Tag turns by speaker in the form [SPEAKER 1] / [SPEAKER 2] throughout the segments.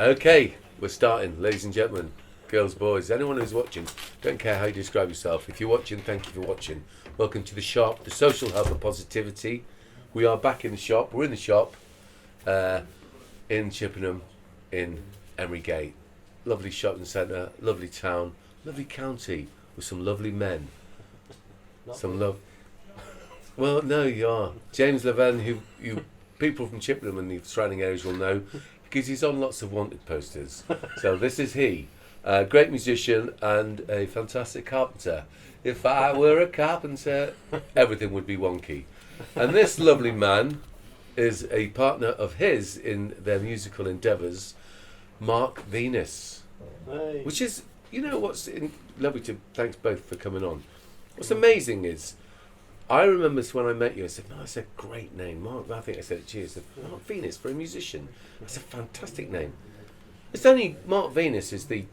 [SPEAKER 1] Okay, we're starting, ladies and gentlemen, girls, boys, anyone who's watching, don't care how you describe yourself. If you're watching, thank you for watching. Welcome to the shop, the social hub of positivity. We are back in the shop. We're in the shop in Chippenham, in Emery Gate. Lovely shopping centre, lovely town, lovely county with some lovely men. Well, no, you are. James Levan, who you people from Chippenham and the surrounding areas will know, because he's on lots of wanted posters. So this is he. Great musician and a fantastic carpenter. If I were a carpenter, everything would be wonky. And this lovely man is a partner of his in their musical endeavours, Mark Venus.
[SPEAKER 2] Hey.
[SPEAKER 1] Which is, you know what's lovely to, thanks both for coming on. What's amazing is, I remember when I met you, I said, no, that's a great name, Mark. I think I said it to you. I said, Mark Venus for a musician. That's a fantastic name. It's only Mark Venus is the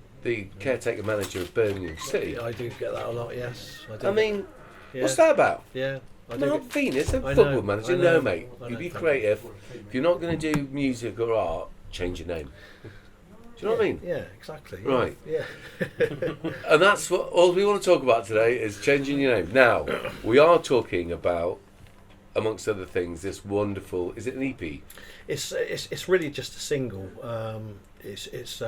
[SPEAKER 1] caretaker manager of Birmingham City.
[SPEAKER 2] I do get that a lot, yes.
[SPEAKER 1] I mean, what's that about?
[SPEAKER 2] Yeah. I do
[SPEAKER 1] Mark Venus, a
[SPEAKER 2] I
[SPEAKER 1] football
[SPEAKER 2] know,
[SPEAKER 1] manager?
[SPEAKER 2] I know,
[SPEAKER 1] No, mate.
[SPEAKER 2] I
[SPEAKER 1] You
[SPEAKER 2] know,
[SPEAKER 1] be
[SPEAKER 2] thank
[SPEAKER 1] creative. If you're not going to do music or art, change your name. Do you know what I mean?
[SPEAKER 2] Yeah, exactly.
[SPEAKER 1] Right.
[SPEAKER 2] Yeah.
[SPEAKER 1] And that's what all we want to talk about today is changing your name. Now, we are talking about, amongst other things, this wonderful. Is it an EP?
[SPEAKER 2] It's really just a single. It's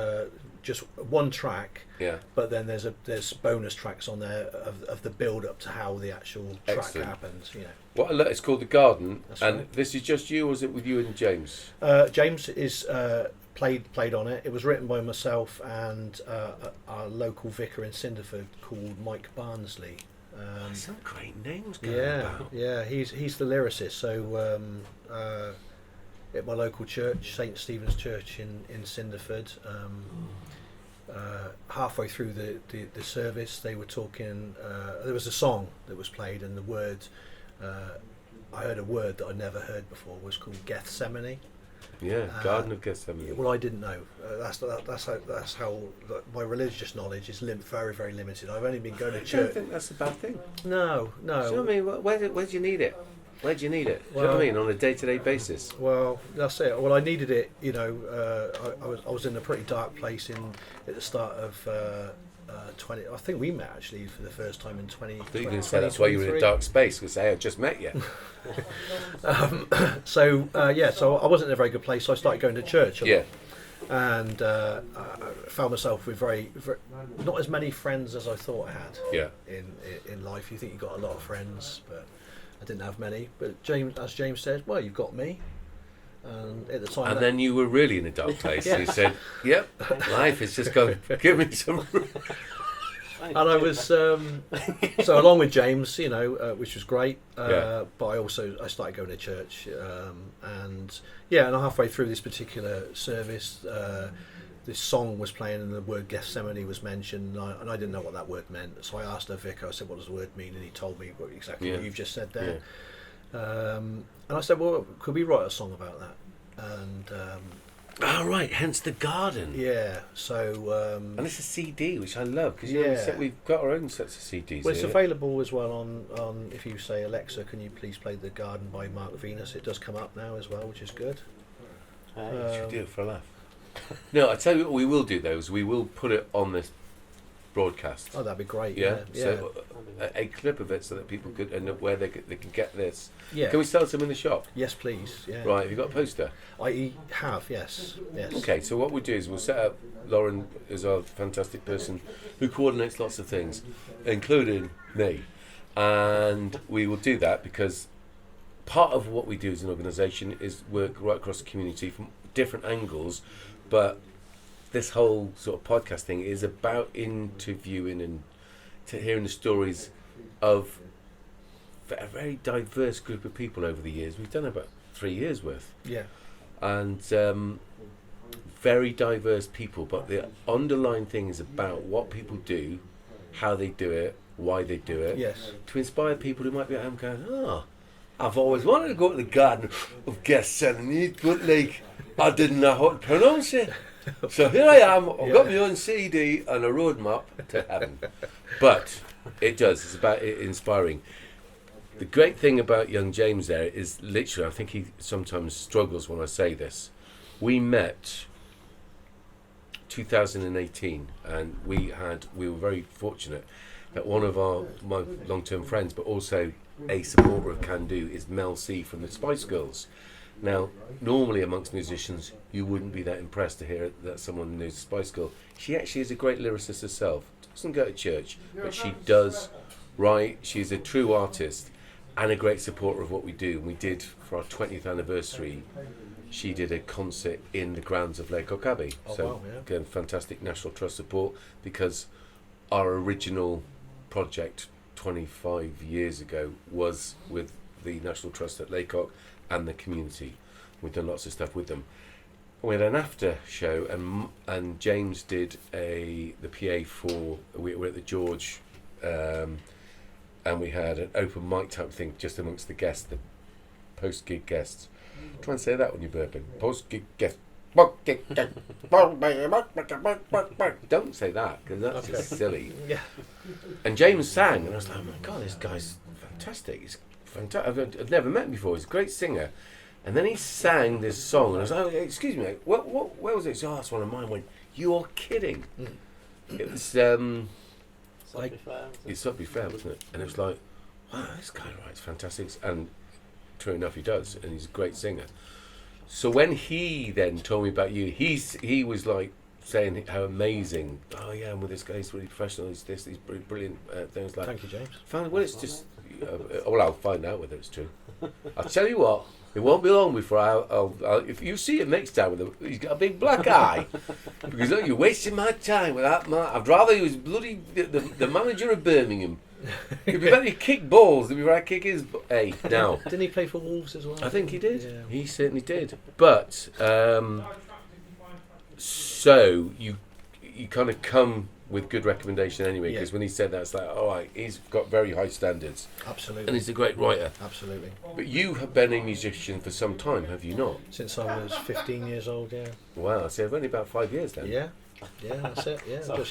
[SPEAKER 2] just one track.
[SPEAKER 1] Yeah.
[SPEAKER 2] But then there's bonus tracks on there of the build up to how the actual track
[SPEAKER 1] Excellent.
[SPEAKER 2] happens. You know.
[SPEAKER 1] What it's called, The Garden,
[SPEAKER 2] That's
[SPEAKER 1] and
[SPEAKER 2] right.
[SPEAKER 1] this is just you, or is it with you and James?
[SPEAKER 2] James is played on it. It was written by myself and our local vicar in Cinderford called Mike Barnsley.
[SPEAKER 1] Some great names going about.
[SPEAKER 2] Yeah, he's the lyricist. So at my local church, St Stephen's Church in Cinderford, halfway through the service, they were talking. There was a song that was played, and the word I heard a word that I'd never heard before was called Gethsemane.
[SPEAKER 1] Yeah, Garden of Gethsemane.
[SPEAKER 2] Well, I didn't know. That's how my religious knowledge is very, very limited. I've only been going to
[SPEAKER 1] I don't
[SPEAKER 2] church.
[SPEAKER 1] think that's a bad thing.
[SPEAKER 2] No.
[SPEAKER 1] Do you know what I mean? Where do you need it? Where do you need it? Do you know what I mean? On a day-to-day basis.
[SPEAKER 2] Well, that's it. Well, I needed it. You know, I was in a pretty dark place at the start of 20. I think we met actually for the first time in 20.
[SPEAKER 1] I think you can say that's why you were in a dark space, because I just met you.
[SPEAKER 2] So I wasn't in a very good place. So I started going to church.
[SPEAKER 1] Yeah.
[SPEAKER 2] And I found myself with very not as many friends as I thought I had.
[SPEAKER 1] Yeah.
[SPEAKER 2] In life, you think you've got a lot of friends, but I didn't have many. But as James said, well, you've got me. And at the time,
[SPEAKER 1] And then you were really in a dark place.
[SPEAKER 2] Yeah.
[SPEAKER 1] You said, "Yep, life is just going to give me some."
[SPEAKER 2] and I was so along with James, you know, which was great.
[SPEAKER 1] Yeah.
[SPEAKER 2] But I started going to church, and halfway through this particular service, this song was playing, and the word Gethsemane was mentioned, and I didn't know what that word meant. So I asked our vicar. I said, "What does the word mean?" And he told me exactly what you've just said there.
[SPEAKER 1] Yeah.
[SPEAKER 2] And I said, "Well, could we write a song about that?" And
[SPEAKER 1] Right, hence The Garden.
[SPEAKER 2] yeah, so
[SPEAKER 1] And it's a CD, which I love, because we've got our own sets of CDs.
[SPEAKER 2] well, it's
[SPEAKER 1] here.
[SPEAKER 2] available as well on if you say, Alexa, can you please play The Garden by Mark Venus? It does come up now as well, which is good.
[SPEAKER 1] Should we do it for a laugh? No, I tell you what we will do, though, is we will put it on this broadcast.
[SPEAKER 2] Oh, that'd be great.
[SPEAKER 1] Yeah.
[SPEAKER 2] Yeah.
[SPEAKER 1] So a clip of it, so that people could and where they can get this.
[SPEAKER 2] Yeah.
[SPEAKER 1] Can we sell some in the shop?
[SPEAKER 2] Yes, please. Yeah.
[SPEAKER 1] Right. Have you got a poster?
[SPEAKER 2] I have. Yes.
[SPEAKER 1] Okay. So what we'll do is we'll set up. Lauren is our fantastic person who coordinates lots of things, including me, and we will do that because part of what we do as an organisation is work right across the community from different angles, but this whole sort of podcast thing is about interviewing and hearing the stories of a very diverse group of people over the years. We've done about 3 years worth.
[SPEAKER 2] Yeah.
[SPEAKER 1] And very diverse people, but the underlying thing is about what people do, how they do it, why they do it.
[SPEAKER 2] Yes.
[SPEAKER 1] To inspire people who might be at home going, I've always wanted to go to the Garden of Gethsemane, but I didn't know how to pronounce it. So here I am, I've got my own CD and a roadmap to heaven. But it does, it's about it inspiring. The great thing about young James there is literally, I think he sometimes struggles when I say this. We met 2018, and we were very fortunate that one of my long-term friends, but also a supporter of Kandu, is Mel C from the Spice Girls. Now, normally amongst musicians, you wouldn't be that impressed to hear that someone knows Spice Girl. She actually is a great lyricist herself. Doesn't go to church, but she does write. She's a true artist and a great supporter of what we do. And we did, for our 20th anniversary, she did a concert in the grounds of Laycock Abbey.
[SPEAKER 2] Oh,
[SPEAKER 1] so,
[SPEAKER 2] wow, yeah.
[SPEAKER 1] again, fantastic National Trust support, because our original project 25 years ago was with the National Trust at Laycock and the community. We've done lots of stuff with them. We had an after show, and James did the PA for. We were at the George, and we had an open mic type thing just amongst the guests, the post gig guests. Try and say that when you're burping. Post gig guests. Don't say that, because that's just silly.
[SPEAKER 2] Yeah.
[SPEAKER 1] And James sang, and I was like, oh my God, this guy's fantastic. He's fantastic. I've never met him before. He's a great singer. And then he sang this song, and I was like, oh, excuse me, where was it? So, that's one of mine. I went, you're kidding. It was, like, it's got to be fair, wasn't it? And it was like, wow, this guy writes fantastic. And true enough, he does, and he's a great singer. So when he then told me about you, he was like saying how amazing. Oh yeah, I'm with this guy. He's really professional. He's brilliant. Things like.
[SPEAKER 2] Thank you, James.
[SPEAKER 1] Well, it's just. Well, I'll find out whether it's true. I'll tell you what. It won't be long before I'll if you see him next time with him, he's got a big black eye. Because look, you're wasting my time with that man. I'd rather he was bloody the manager of Birmingham. It'd be better to kick balls than before I kick his. Hey, now.
[SPEAKER 2] Didn't he play for Wolves as well?
[SPEAKER 1] I think he did.
[SPEAKER 2] Yeah.
[SPEAKER 1] He certainly did. But so you kind of come with good recommendation anyway, because when he said that, it's like, all right, he's got very high standards.
[SPEAKER 2] Absolutely.
[SPEAKER 1] And he's a great writer.
[SPEAKER 2] Absolutely.
[SPEAKER 1] But you have been a musician for some time, have you not?
[SPEAKER 2] Since I was 15 years old, yeah.
[SPEAKER 1] Wow, so only about 5 years then.
[SPEAKER 2] Yeah. Yeah, that's it. Yeah,
[SPEAKER 3] Sorry,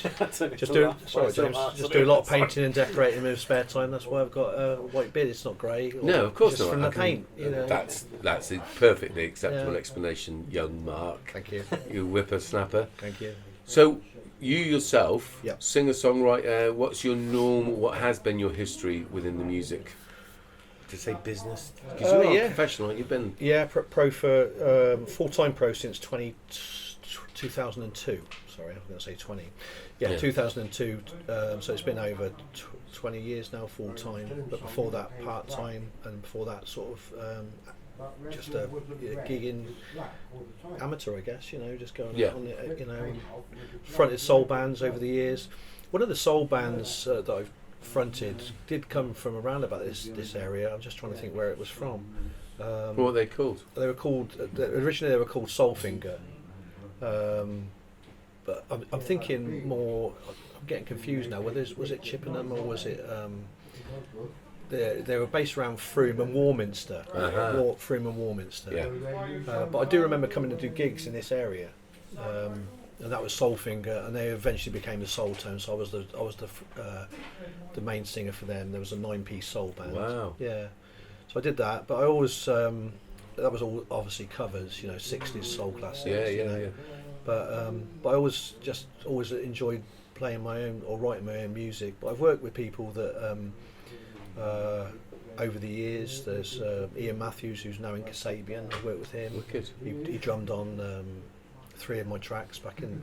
[SPEAKER 2] just do a lot of painting and decorating in my spare time. That's why I've got a white beard. It's not grey.
[SPEAKER 1] No, of course
[SPEAKER 2] just
[SPEAKER 1] not.
[SPEAKER 2] From the paint, you know.
[SPEAKER 1] That's a perfectly acceptable
[SPEAKER 2] Yeah.
[SPEAKER 1] explanation, young Mark.
[SPEAKER 2] Thank you.
[SPEAKER 1] You whippersnapper.
[SPEAKER 2] Thank you.
[SPEAKER 1] So you yourself,
[SPEAKER 2] Yep.
[SPEAKER 1] singer-songwriter. What's your normal? What has been your history within the music? To say business, because you're a professional. You've been
[SPEAKER 2] pro for full-time pro since 2002. Sorry, I was going to say 20. Yeah, 2002. So it's been over 20 years now, full time. But before that, part time, and before that, sort of just a gigging amateur, I guess. You know, just going out on the, you know, fronted soul bands over the years. One of the soul bands that I've fronted did come from around about this area. I'm just trying to think where it was from.
[SPEAKER 1] what were they called?
[SPEAKER 2] They were called originally. They were called Soulfinger. But I'm thinking more. I'm getting confused now. Whether was it Chippenham or was it? They were based around Frome and Warminster. Frome and Warminster.
[SPEAKER 1] Yeah.
[SPEAKER 2] But I do remember coming to do gigs in this area, and that was Soulfinger, and they eventually became the Soul Tone. So I was the main singer for them. There was a 9-piece soul band.
[SPEAKER 1] Wow.
[SPEAKER 2] Yeah. So I did that, but I always that was all obviously covers, you know, 60s soul classics.
[SPEAKER 1] Yeah.
[SPEAKER 2] But I always enjoyed playing my own or writing my own music. But I've worked with people that over the years. There's Ian Matthews, who's now in Kasabian. I worked with him.
[SPEAKER 1] Wicked.
[SPEAKER 2] He drummed on 3 of my tracks back in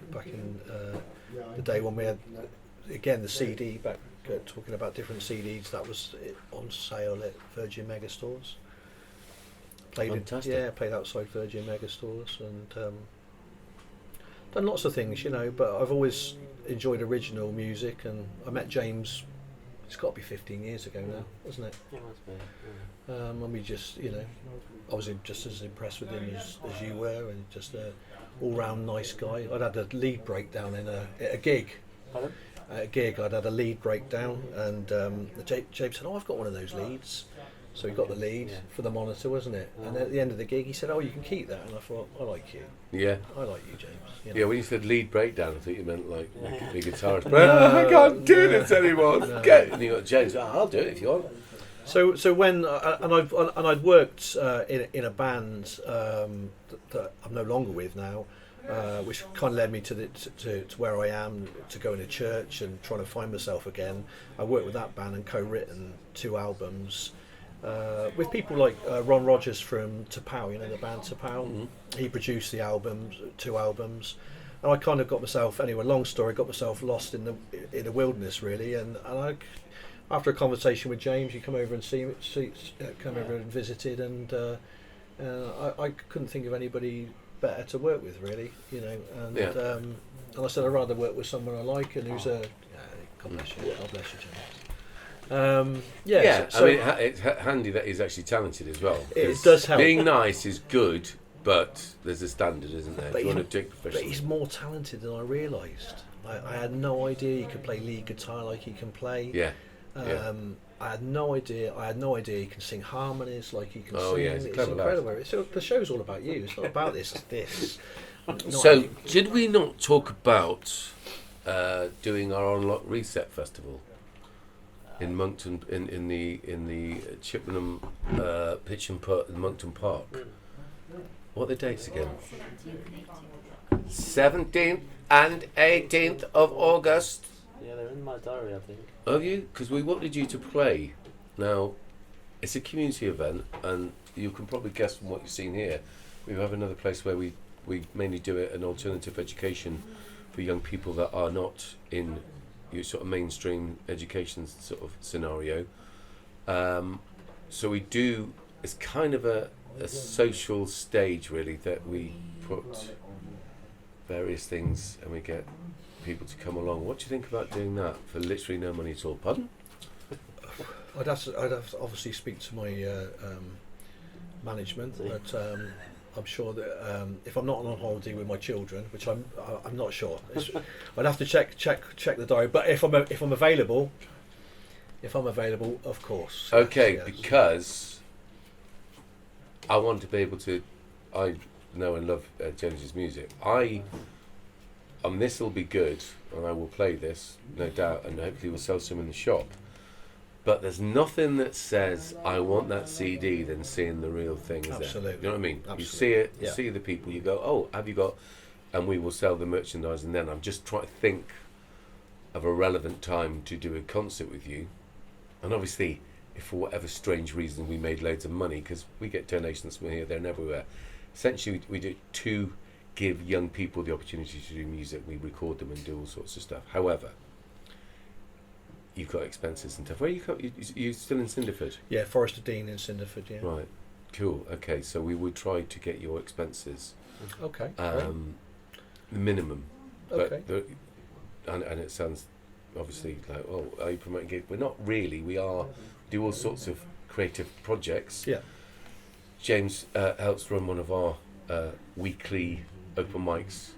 [SPEAKER 2] the day when we had again the CD back. Talking about different CDs, that was on sale at Virgin Megastores. Played outside Virgin Megastores and done lots of things, you know. But I've always enjoyed original music, and I met James. It's got to be 15 years ago now, wasn't it?
[SPEAKER 3] Yeah, must be. Yeah.
[SPEAKER 2] And we just, you know, I was just as impressed with him as you were, and just a all-round nice guy. I'd had a lead breakdown at a gig.
[SPEAKER 3] Pardon?
[SPEAKER 2] At a gig, I'd had a lead breakdown, and James said, "Oh, I've got one of those leads." So he got the lead for the monitor, wasn't it? And at the end of the gig, he said, "Oh, you can keep that." And I thought, "I like you.
[SPEAKER 1] Yeah.
[SPEAKER 2] I like you, James." You know?
[SPEAKER 1] Yeah, when you said lead breakdown, I thought you meant like the guitarist. I can't do this anymore. And you got James. Oh, I'll do it if you want.
[SPEAKER 2] So when I'd worked in a band that I'm no longer with now, which kind of led me to where I am, to going to church and trying to find myself again. I worked with that band and co-written 2 albums with people like Ron Rogers from T'Pau, you know, the band T'Pau.
[SPEAKER 1] Mm-hmm.
[SPEAKER 2] He produced the albums, 2 albums, and I kind of got myself, anyway, long story, got myself lost in the wilderness really, and I, after a conversation with James, he come over and come over and visited, and I couldn't think of anybody better to work with really, you know, and and I said I'd rather work with someone I like and who's God bless you, God bless you, James.
[SPEAKER 1] I mean, it's handy that he's actually talented as well.
[SPEAKER 2] It does help.
[SPEAKER 1] Being nice is good, but there's a standard, isn't there?
[SPEAKER 2] But,
[SPEAKER 1] if you want to take
[SPEAKER 2] but
[SPEAKER 1] professional.
[SPEAKER 2] he's more talented than I realised. I had no idea he could play lead guitar like he can play.
[SPEAKER 1] Yeah.
[SPEAKER 2] I had no idea. He can sing harmonies like he can
[SPEAKER 1] Oh,
[SPEAKER 2] sing.
[SPEAKER 1] yeah, he's a
[SPEAKER 2] It's
[SPEAKER 1] clever lad.
[SPEAKER 2] incredible. The show's all about you. It's not about this.
[SPEAKER 1] So, did we not talk about doing our Unlock Reset Festival in Monkton, in the Chippenham Pitch and Putt in Monkton Park? What are the dates again? 17th and 18th of August.
[SPEAKER 3] Yeah, they're in my diary, I think.
[SPEAKER 1] Have you? Because we wanted you to play. Now, it's a community event, and you can probably guess from what you've seen here. We have another place where we mainly do it, an alternative education for young people that are not in your sort of mainstream education sort of scenario. So we do, it's kind of a social stage really, that we put various things and we get people to come along. What do you think about doing that for literally no money at all? Pardon?
[SPEAKER 2] I'd have to obviously speak to my management, but I'm sure that if I'm not on holiday with my children, which I'm not sure, I'd have to check the diary. But if I'm available, of course.
[SPEAKER 1] Okay,
[SPEAKER 2] yes.
[SPEAKER 1] because I want to be able to. I know and love James's music. This will be good, and I will play this, no doubt, and hopefully we'll sell some in the shop. But there's nothing that says I want that CD than seeing the real thing. Is
[SPEAKER 2] Absolutely.
[SPEAKER 1] there? You know what I mean?
[SPEAKER 2] Absolutely.
[SPEAKER 1] You see it, you
[SPEAKER 2] Yeah.
[SPEAKER 1] see the people, you go, oh, have you got? And we will sell the merchandise, and then I'm just trying to think of a relevant time to do a concert with you. And obviously, if for whatever strange reason we made loads of money, because we get donations from here, there, and everywhere. Essentially, we do it to give young people the opportunity to do music. We record them and do all sorts of stuff. However, you've got expenses and stuff. Where you still in Cinderford?
[SPEAKER 2] Yeah, Forest of Dean in Cinderford. Yeah.
[SPEAKER 1] Right. Cool. Okay. So we would try to get your expenses
[SPEAKER 2] Okay.
[SPEAKER 1] the minimum.
[SPEAKER 2] Okay.
[SPEAKER 1] But and it sounds obviously like, oh, are you promoting gigs? We're not really. We do all sorts of creative projects.
[SPEAKER 2] Yeah.
[SPEAKER 1] James helps run one of our weekly open mics.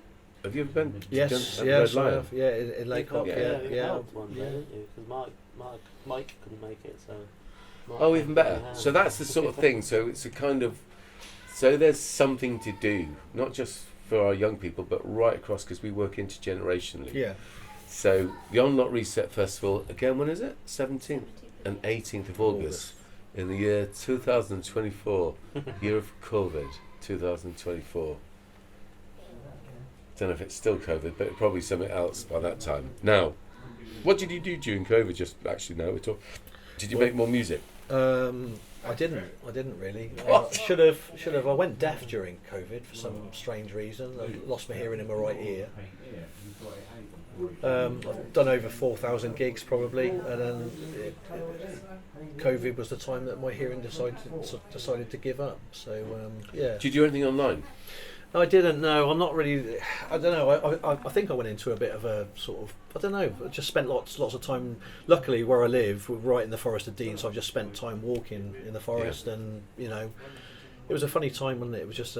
[SPEAKER 1] Have you ever been?
[SPEAKER 2] Yes.
[SPEAKER 1] Red
[SPEAKER 2] Yes. I
[SPEAKER 1] Lion?
[SPEAKER 2] have. Yeah. In Lakecock.
[SPEAKER 1] Yeah.
[SPEAKER 3] You
[SPEAKER 2] Yeah.
[SPEAKER 3] helped one day, didn't you? Because Mike couldn't make it, so. Mark
[SPEAKER 1] Oh, even better.
[SPEAKER 3] had.
[SPEAKER 1] So that's the sort of thing. So it's a kind of. So there's something to do, not just for our young people, but right across, because we work intergenerationally.
[SPEAKER 2] Yeah.
[SPEAKER 1] So the Unlock Reset Festival, again, when is it? 17th and 18th of August in the year 2024, year of COVID, 2024. Don't know if it's still COVID, but probably something else by that time. Now, what did you do during COVID? Just actually now we're talking. Did you make more music?
[SPEAKER 2] I didn't really. Should have. I went deaf during COVID for some strange reason. I lost my hearing in my right ear. I've done over 4,000 gigs probably, and then COVID was the time that my hearing decided to give up. So yeah.
[SPEAKER 1] Did you do anything online?
[SPEAKER 2] I didn't know. I'm not really. I don't know. I think I went into a bit of a sort of. I don't know. I just spent lots of time. Luckily, where I live, we're right in the Forest of Dean, so I've just spent time walking in the forest, and it was a funny time, wasn't it? It was just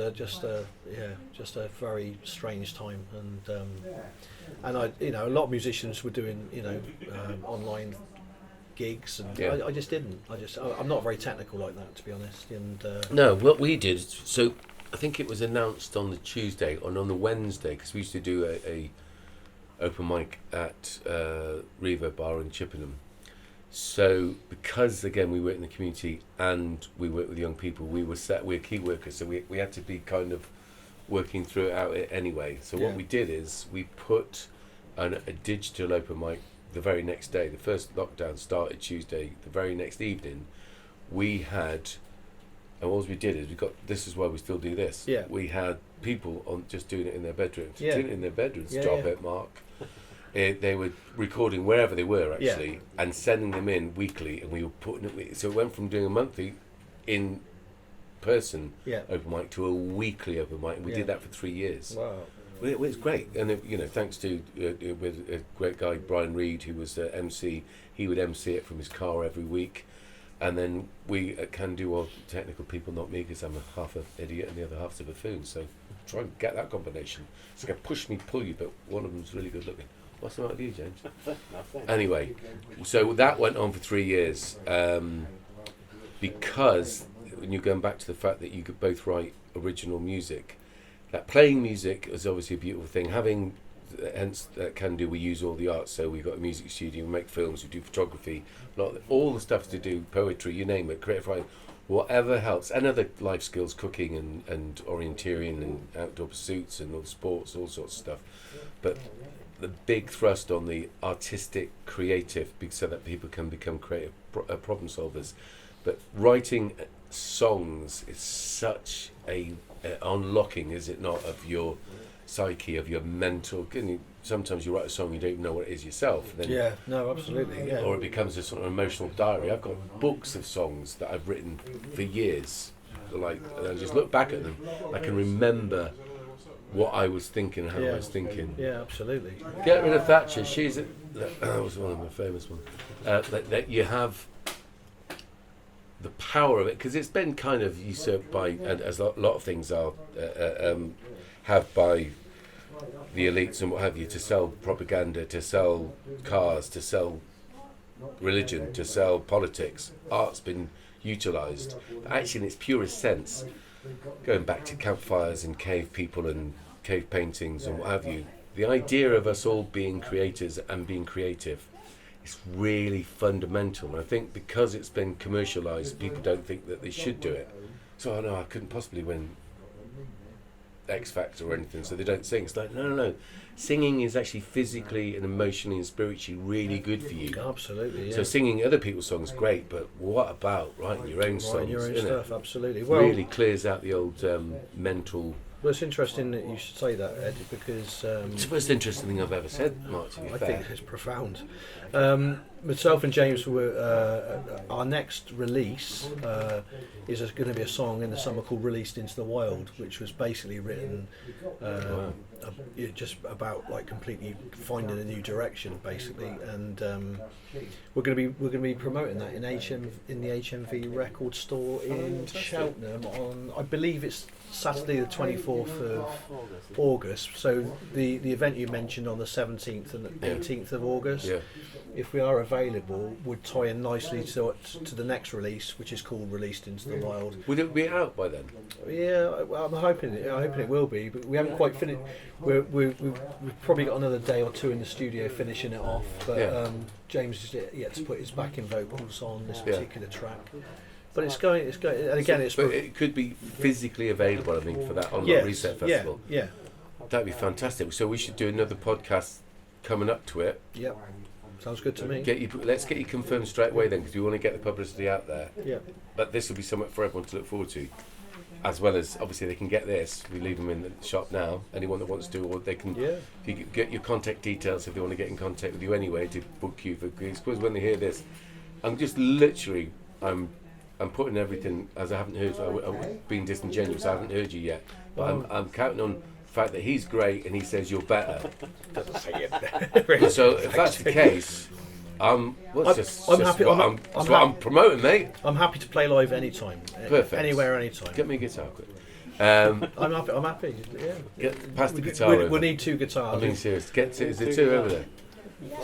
[SPEAKER 2] a very strange time, and I, a lot of musicians were doing, online gigs, and
[SPEAKER 1] Yeah.
[SPEAKER 2] I just didn't. I'm not very technical like that, to be honest. And
[SPEAKER 1] No, what we did, so I think it was announced on the Tuesday and on the Wednesday, because we used to do a open mic at Riva Bar in Chippenham. So because again we work in the community and we work with young people, we're key workers, so we had to be kind of working through it out anyway. So what
[SPEAKER 2] Yeah.
[SPEAKER 1] we did is we put a digital open mic the very next day. The first lockdown started Tuesday. The very next evening, we had, and what we did is this is why we still do this.
[SPEAKER 2] Yeah.
[SPEAKER 1] We had people on just doing it in their bedrooms.
[SPEAKER 2] Yeah.
[SPEAKER 1] Doing it in their bedrooms.
[SPEAKER 2] Yeah,
[SPEAKER 1] Stop
[SPEAKER 2] yeah.
[SPEAKER 1] it, Mark. They were recording wherever they were actually,
[SPEAKER 2] Yeah.
[SPEAKER 1] and sending them in weekly, and we were putting it. So it went from doing a monthly in person
[SPEAKER 2] Yeah.
[SPEAKER 1] open mic to a weekly open mic, and we
[SPEAKER 2] Yeah.
[SPEAKER 1] did that for 3 years.
[SPEAKER 2] Wow.
[SPEAKER 1] Well, it was great, and thanks to with a great guy Brian Reed, who was MC. He would MC it from his car every week, and then we at Kandu are technical people, not me, because I'm a half an idiot and the other half's a buffoon. So try and get that combination. It's going to push me, pull you, but one of them's really good looking. What's the matter with you, James?
[SPEAKER 3] Nothing.
[SPEAKER 1] Anyway, so that went on for 3 years, because when you're going back to the fact that you could both write original music, that playing music is obviously a beautiful thing. Having, hence Kandu, we use all the arts, so we've got a music studio, we make films, we do photography, all the stuff to do, poetry, you name it, creative writing, whatever helps, and other life skills, cooking and orienteering and outdoor pursuits and all sports, all sorts of stuff. But the big thrust on the artistic, creative, so that people can become creative problem solvers. But writing songs is such a unlocking, is it not, of your psyche, of your mental. Sometimes you write a song, you don't even know what it is yourself. Then,
[SPEAKER 2] Yeah, no, absolutely. Yeah.
[SPEAKER 1] or it becomes a sort of emotional diary. I've got books of songs that I've written for years. And I just look back at them, I can remember what I was thinking and how I was thinking.
[SPEAKER 2] Yeah, absolutely.
[SPEAKER 1] Get rid of Thatcher. That was one of my famous ones. That you have the power of it, because it's been kind of usurped by, and as a lot of things are, have by the elites and what have you, to sell propaganda, to sell cars, to sell religion, to sell politics. Art's been utilised, but actually in its purest sense, going back to campfires and cave people and cave paintings and what have you, the idea of us all being creators and being creative is really fundamental. And I think because it's been commercialised, people don't think that they should do it. So, no, I couldn't possibly win X Factor or anything, so they don't sing. It's like, no. Singing is actually physically and emotionally and spiritually really good for you.
[SPEAKER 2] Absolutely, yeah.
[SPEAKER 1] So singing other people's songs, great, but what about writing your own songs?
[SPEAKER 2] Writing your own
[SPEAKER 1] innit?
[SPEAKER 2] stuff, absolutely. Well,
[SPEAKER 1] Really clears out the old mental.
[SPEAKER 2] well, it's interesting that you should say that, Ed, because
[SPEAKER 1] It's the most interesting thing I've ever said, Mark, to be
[SPEAKER 2] I
[SPEAKER 1] fair.
[SPEAKER 2] think it's profound. Myself and James were our next release is going to be a song in the summer called "Released into the Wild," which was basically written just about like completely finding a new direction, basically. And we're going to be promoting that in the HMV record store in Cheltenham on, I believe it's Saturday the 24th of August. So the event you mentioned on the 17th and 18th of August.
[SPEAKER 1] Yeah.
[SPEAKER 2] If we are available, would tie in nicely to the next release, which is called "Released into the Wild."
[SPEAKER 1] Would it be out by then?
[SPEAKER 2] Yeah, I'm hoping it will be, but we haven't quite finished. We've probably got another day or two in the studio finishing it off. But James is yet to put his backing vocals on this particular track. But it's going, and again,
[SPEAKER 1] But it could be physically available, I think, for that on the
[SPEAKER 2] yes,
[SPEAKER 1] Reset Festival.
[SPEAKER 2] Yeah.
[SPEAKER 1] That'd be fantastic. So we should do another podcast coming up to it.
[SPEAKER 2] Yep. Sounds good to me.
[SPEAKER 1] Let's get you confirmed straight away then, because we want to get the publicity out there.
[SPEAKER 2] Yeah.
[SPEAKER 1] But this will be something for everyone to look forward to, as well as obviously they can get this. We leave them in the shop now. Anyone that wants to, or they can.
[SPEAKER 2] Yeah.
[SPEAKER 1] You can get your contact details if they want to get in contact with you anyway to book you for. Because when they hear this, I'm just literally I'm putting everything, as I haven't heard. I'm being disingenuous. I haven't heard you yet, but I'm counting on the fact that he's great and he says you're better. So if that's the case, I'm happy. That's what I'm promoting, mate.
[SPEAKER 2] I'm happy to play live anytime.
[SPEAKER 1] Perfect.
[SPEAKER 2] Anywhere, anytime.
[SPEAKER 1] Get me a guitar quick.
[SPEAKER 2] I'm happy. Yeah.
[SPEAKER 1] Pass the guitar over.
[SPEAKER 2] We need two guitars.
[SPEAKER 1] I'm being serious. Is there two over there?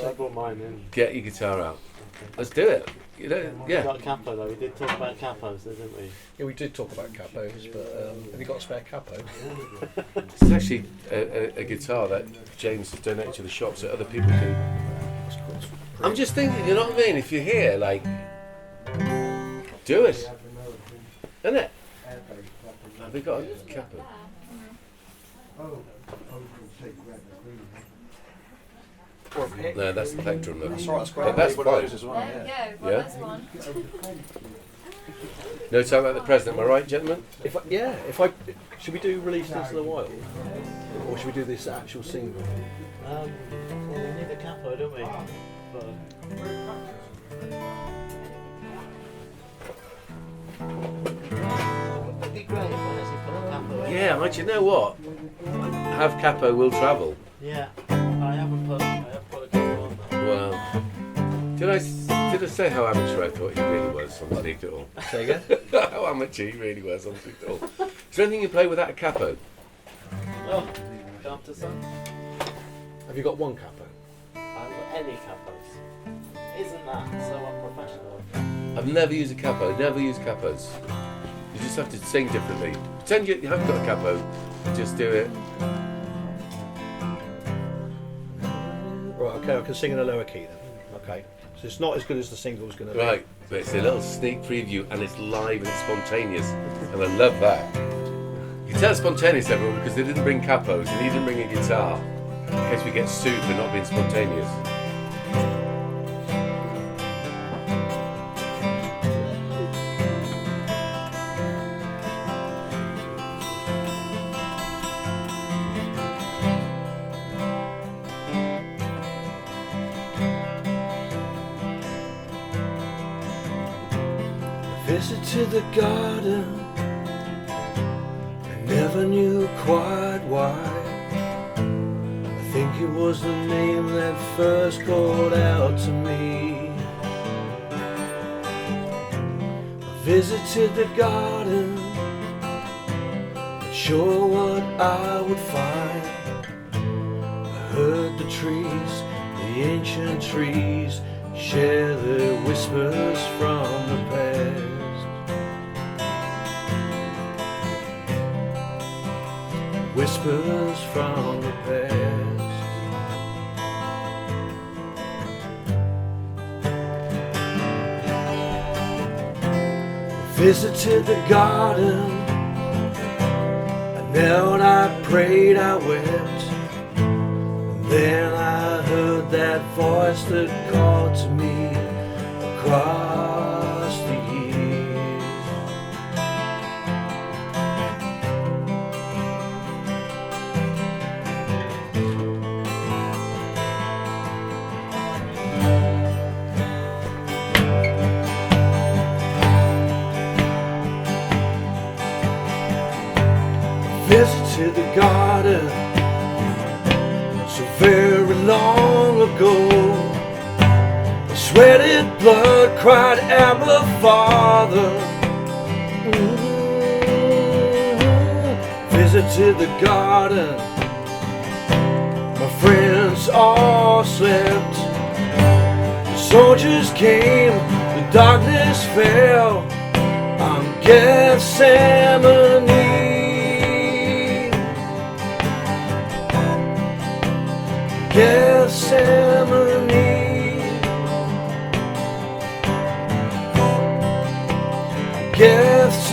[SPEAKER 3] I brought mine in.
[SPEAKER 1] Get your guitar out. Let's do it.
[SPEAKER 3] We
[SPEAKER 1] Yeah.
[SPEAKER 3] got capo though. We did talk about capos, didn't we?
[SPEAKER 2] Yeah, we did talk about capos, but have you got a spare capo?
[SPEAKER 1] This is actually a guitar that James has donated to the shop so other people can. I'm just thinking, you know what I mean? If you're here, like, do it. Isn't it? Have they got a capo? No, that's the plectrum. Look.
[SPEAKER 2] That's right, that's great.
[SPEAKER 1] But that's
[SPEAKER 2] One of
[SPEAKER 1] fine.
[SPEAKER 2] those as well,
[SPEAKER 4] There
[SPEAKER 2] yeah.
[SPEAKER 4] you go. Well,
[SPEAKER 1] Yeah.
[SPEAKER 4] that's one.
[SPEAKER 1] No time about the present, am I right, gentlemen?
[SPEAKER 2] Should we do Release Into the Wild? Or should we do this actual single?
[SPEAKER 3] Well, we need a capo, don't we? But it'd be great if I actually put a capo in.
[SPEAKER 1] Yeah, but you know what? Have capo will travel.
[SPEAKER 3] Yeah. I haven't put a capo on that.
[SPEAKER 1] Well, did I say how amateur I thought he really was on Speak It All?
[SPEAKER 2] Say again?
[SPEAKER 1] How amateur he really was on Speak It All. Is there anything you play without a capo?
[SPEAKER 3] Oh, come to some.
[SPEAKER 2] Have you got one capo?
[SPEAKER 3] I haven't got any capos. Isn't that so unprofessional?
[SPEAKER 1] I've never used a capo, never used capos. You just have to sing differently. Pretend you haven't got a capo, just do it.
[SPEAKER 2] Right, okay, I can sing in a lower key then. Okay. So it's not as good as the single's going to be.
[SPEAKER 1] Right, but it's a little sneak preview and it's live and it's spontaneous. And I love that. You can tell it's spontaneous, everyone, because they didn't bring capos and he didn't bring a guitar. In case we get sued for not being spontaneous.
[SPEAKER 2] Visited the garden, I never knew quite why. I think it was the name that first called out to me. I visited the garden, not sure what I would find. I heard the trees, the ancient trees, share their whispers from the past. Whispers from the past. Visited the garden, I knelt, I prayed, I wept. And then I heard that voice that called to me across the years. Visited the garden so very long ago. I sweated blood, cried Abba Father. Visited the garden, my friends all slept. The soldiers came, the darkness fell on Gethsemane. Gethsemane.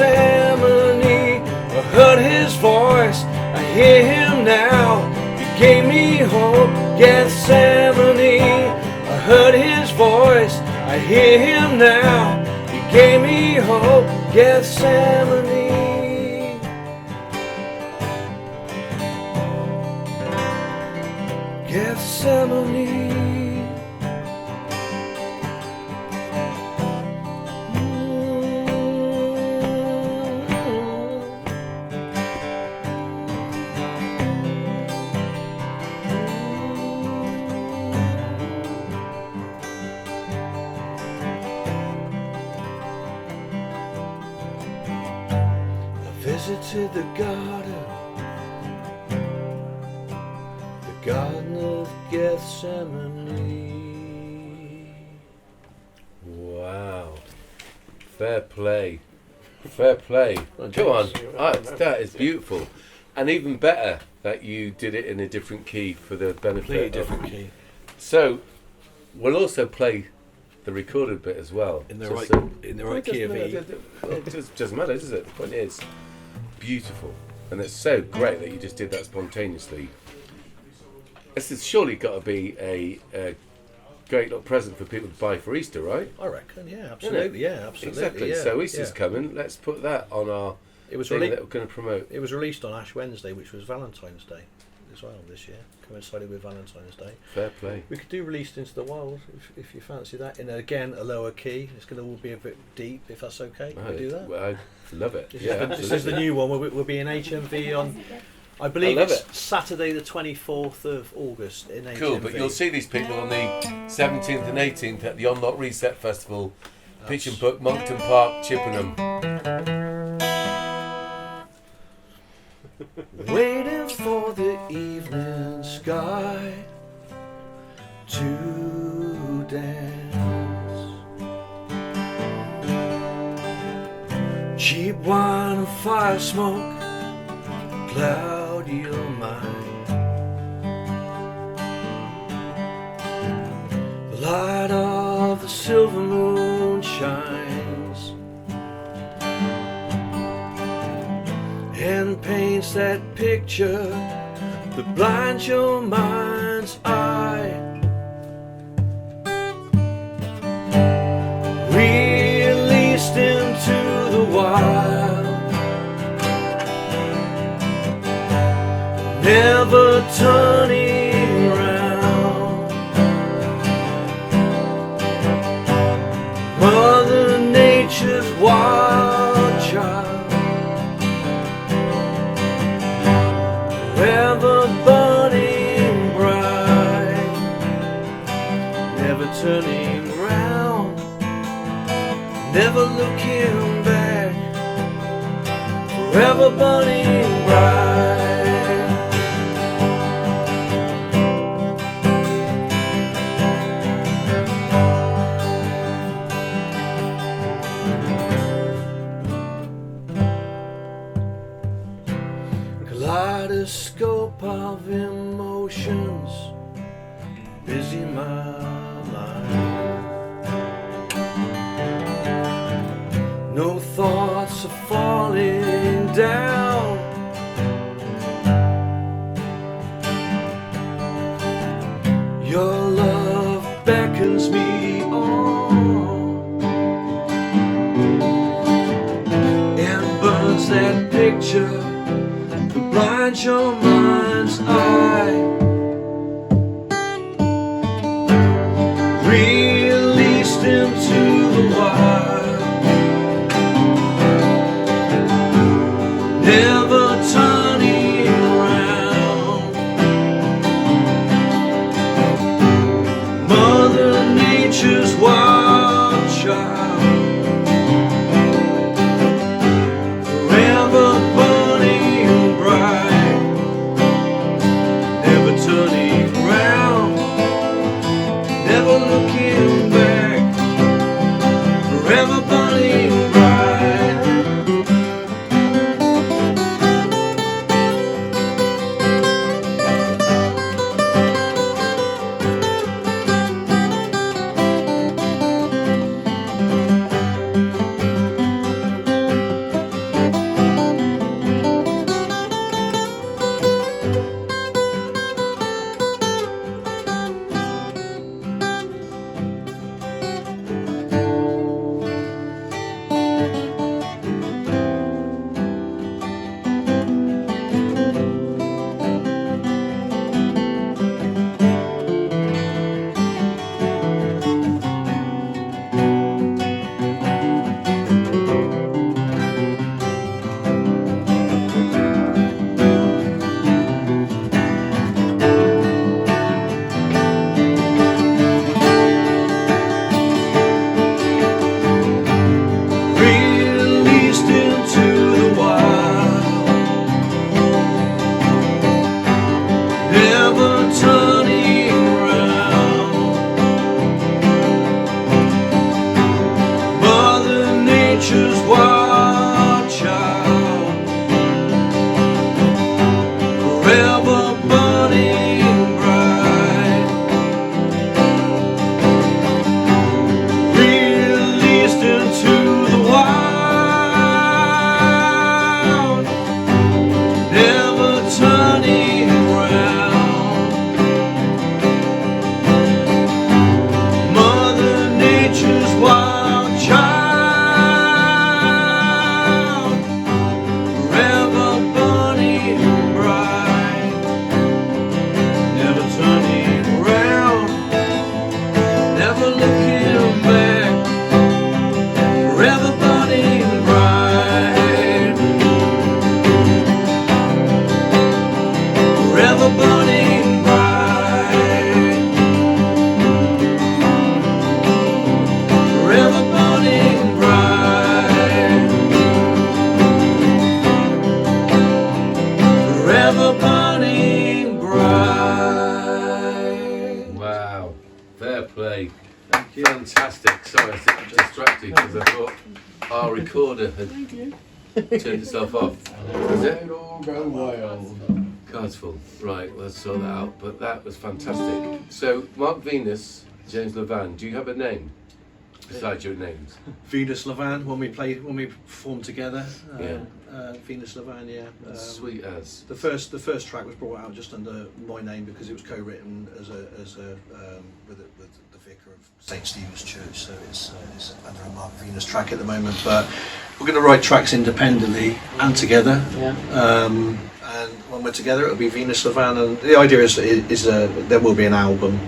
[SPEAKER 2] Gethsemane. I heard his voice, I hear him now. He gave me hope. Gethsemane. I heard his voice, I hear him now. He gave me hope. Gethsemane. Gethsemane. I visited the garden, the Garden of Gethsemane.
[SPEAKER 1] Wow. Fair play. Fair play. Come on. That is beautiful. And even better that you did it in a different key for the
[SPEAKER 2] Completely
[SPEAKER 1] benefit
[SPEAKER 2] different
[SPEAKER 1] of...
[SPEAKER 2] key.
[SPEAKER 1] So, we'll also play the recorded bit as well.
[SPEAKER 2] In the
[SPEAKER 1] So-
[SPEAKER 2] right,
[SPEAKER 1] so-
[SPEAKER 2] in the right key of E.
[SPEAKER 1] It doesn't matter, does it? The point is, beautiful. and it's so great that you just did that spontaneously. This has surely got to be a great little present for people to buy for Easter, right?
[SPEAKER 2] I reckon, yeah, absolutely, yeah, absolutely.
[SPEAKER 1] Exactly.
[SPEAKER 2] Yeah,
[SPEAKER 1] So Easter's
[SPEAKER 2] yeah.
[SPEAKER 1] coming. Let's put that on our
[SPEAKER 2] It was
[SPEAKER 1] thing
[SPEAKER 2] released.
[SPEAKER 1] that we're going to promote.
[SPEAKER 2] It was released on Ash Wednesday, which was Valentine's Day as well this year, coincided with Valentine's Day.
[SPEAKER 1] Fair play.
[SPEAKER 2] We could do Released into the Wild if you fancy that. In again a lower key. It's going to all be a bit deep if that's okay. Can we do that?
[SPEAKER 1] Well, I love it.
[SPEAKER 2] This,
[SPEAKER 1] Yeah,
[SPEAKER 2] is the, this is
[SPEAKER 1] absolutely.
[SPEAKER 2] the new one. We'll be in HMV on, I believe
[SPEAKER 1] I love
[SPEAKER 2] it's
[SPEAKER 1] it.
[SPEAKER 2] Saturday the 24th of August in HMV.
[SPEAKER 1] Cool, but you'll see these people on the 17th and 18th at the On Not Reset Festival, Pitch and Putt, Monkton Park, Chippenham.
[SPEAKER 2] Waiting for the evening sky to dance. Cheap wine and fire smoke cloud your mind. The light of the silver moon shines and paints that picture that blinds your mind's eye. Released into the wild, never turning round. Mother Nature's wild child, forever burning bright, never turning round, never looking back, forever burning bright. Kaleidoscope of emotions busy my mind. No thoughts of falling down. Your love beckons me on and burns that picture that blinds your mind's eye. Released into the wild, never turning around. Mother Nature's wild child, forever burning bright, never
[SPEAKER 1] Thank you. Turned itself off. Is it?
[SPEAKER 4] All go wild.
[SPEAKER 1] Cards full. Right, let's sort that out. But that was fantastic. So, Mark Venus, James Levan, do you have a name besides your names?
[SPEAKER 2] Venus Levan, when we performed together.
[SPEAKER 1] Yeah.
[SPEAKER 2] Venus Levan, yeah.
[SPEAKER 1] Sweet as.
[SPEAKER 2] The first track was brought out just under my name because it was co-written with the vicar of St Stephen's Church, so it's under a Mark Venus track at the moment. But we're going to write tracks independently and together.
[SPEAKER 3] Yeah.
[SPEAKER 2] And when we're together, it'll be Venus Levan, and the idea is there will be an album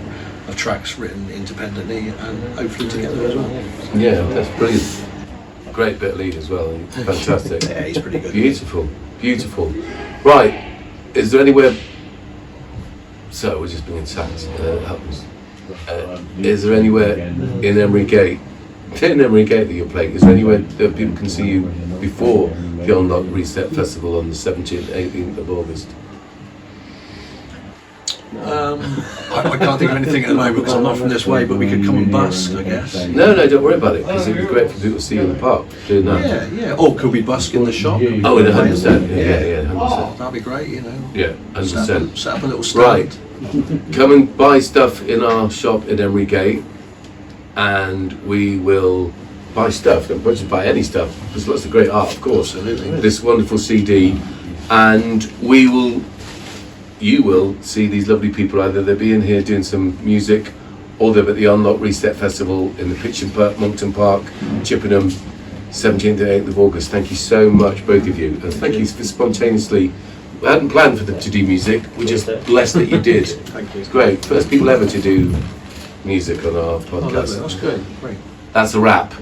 [SPEAKER 2] of tracks written independently and hopefully together as well.
[SPEAKER 1] Yeah, that's brilliant. Great bit of lead as well. Fantastic.
[SPEAKER 2] Yeah, he's pretty good.
[SPEAKER 1] Beautiful, beautiful. Right, is there anywhere? So we're just being sacked. Happens. Is there anywhere in Emery Gate, that you're playing? Is there anywhere that people can see you before the Unlock Reset Festival on the 17th, 18th of August?
[SPEAKER 2] I can't think of anything at the moment because I'm not from this way, but we could come and busk, I guess.
[SPEAKER 1] No, don't worry about it, because it'd be great for people to see you in the park doing that.
[SPEAKER 2] Yeah. Or could we busk in the shop?
[SPEAKER 1] Oh, in 100%. Yeah, 100%.
[SPEAKER 2] That'd be great, you know.
[SPEAKER 1] Yeah, 100%.
[SPEAKER 2] Set up a little stand.
[SPEAKER 1] Right, come and buy stuff in our shop in Emery Gate, and we will buy stuff. Don't just buy any stuff. There's lots of great art, of course.
[SPEAKER 2] Absolutely.
[SPEAKER 1] This wonderful CD, and you will see these lovely people. Either they'll be in here doing some music, or they're at the Unlock Reset Festival in the Pitch and Putt, Monkton Park, Chippenham, 17th and 8th of August. Thank you so much, both of you, and thank you for spontaneously. We hadn't planned for them to do music. We're just blessed that you did.
[SPEAKER 2] Thank you.
[SPEAKER 1] It's great. First people ever to do music on our podcast.
[SPEAKER 2] That's good. Great.
[SPEAKER 1] That's a wrap.